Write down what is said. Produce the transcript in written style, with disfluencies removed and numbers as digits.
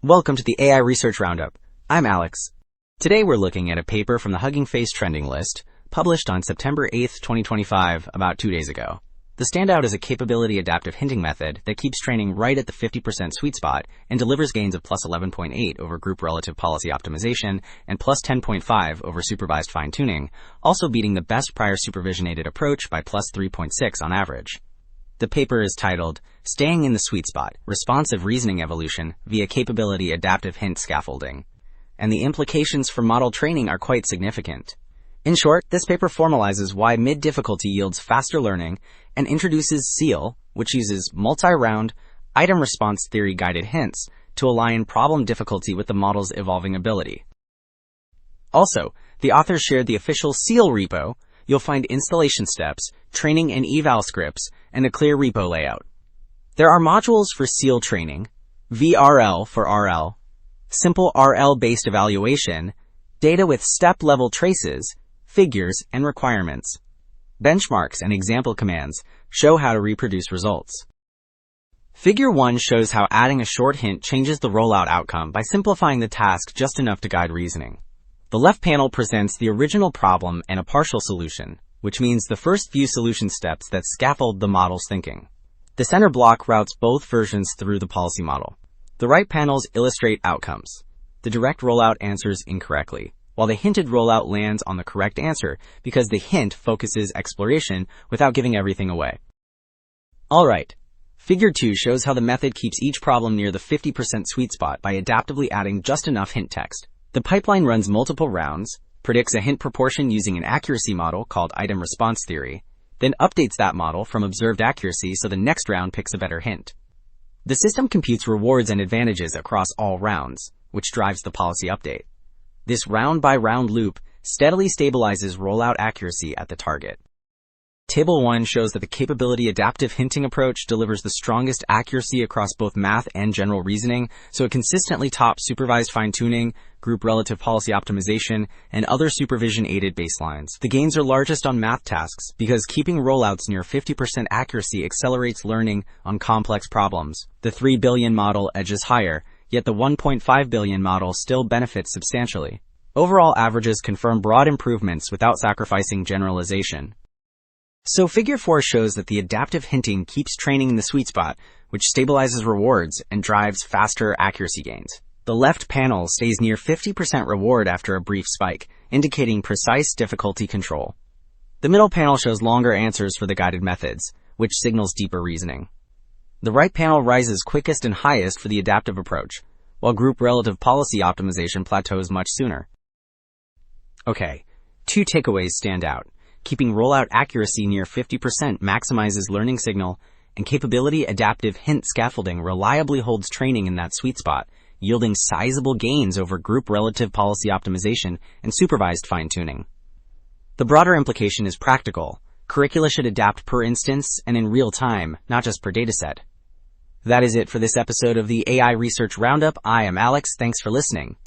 Welcome to the AI Research Roundup. I'm Alex. Today we're looking at a paper from the Hugging Face trending list, published on September 8, 2025, about 2 days ago. The standout is a capability adaptive hinting method that keeps training right at the 50% sweet spot and delivers gains of plus 11.8 over group relative policy optimization and plus 10.5 over supervised fine-tuning, also beating the best prior supervision-aided approach by plus 3.6 on average. The paper is titled, Staying in the Sweet Spot, Responsive Reasoning Evolution via Capability Adaptive Hint Scaffolding, and the implications for model training are quite significant. In short, this paper formalizes why mid-difficulty yields faster learning and introduces SEELE, which uses multi-round, item response theory guided hints to align problem difficulty with the model's evolving ability. Also, the authors shared the official SEELE repo. You'll find installation steps, training and eval scripts, and a clear repo layout. There are modules for SEELE training, VRL for RL, simple RL-based evaluation, data with step-level traces, figures, and requirements. Benchmarks and example commands show how to reproduce results. Figure 1 shows how adding a short hint changes the rollout outcome by simplifying the task just enough to guide reasoning. The left panel presents the original problem and a partial solution, which means the first few solution steps that scaffold the model's thinking. The center block routes both versions through the policy model. The right panels illustrate outcomes. The direct rollout answers incorrectly, while the hinted rollout lands on the correct answer because the hint focuses exploration without giving everything away. Alright, Figure 2 shows how the method keeps each problem near the 50% sweet spot by adaptively adding just enough hint text. The pipeline runs multiple rounds, predicts a hint proportion using an accuracy model called item response theory, then updates that model from observed accuracy so the next round picks a better hint. The system computes rewards and advantages across all rounds, which drives the policy update. This round-by-round loop steadily stabilizes rollout accuracy at the target. Table 1 shows that the capability adaptive hinting approach delivers the strongest accuracy across both math and general reasoning, so it consistently tops supervised fine-tuning, group relative policy optimization, and other supervision-aided baselines. The gains are largest on math tasks because keeping rollouts near 50% accuracy accelerates learning on complex problems. The 3 billion model edges higher, yet the 1.5 billion model still benefits substantially. Overall averages confirm broad improvements without sacrificing generalization. So Figure 4 shows that the adaptive hinting keeps training in the sweet spot, which stabilizes rewards and drives faster accuracy gains. The left panel stays near 50% reward after a brief spike, indicating precise difficulty control. The middle panel shows longer answers for the guided methods, which signals deeper reasoning. The right panel rises quickest and highest for the adaptive approach, while group relative policy optimization plateaus much sooner. Okay, 2 takeaways stand out. Keeping rollout accuracy near 50% maximizes learning signal, and capability adaptive hint scaffolding reliably holds training in that sweet spot, yielding sizable gains over group relative policy optimization and supervised fine-tuning. The broader implication is practical. Curricula should adapt per instance and in real time, not just per dataset. That is it for this episode of the AI Research Roundup. I am Alex. Thanks for listening.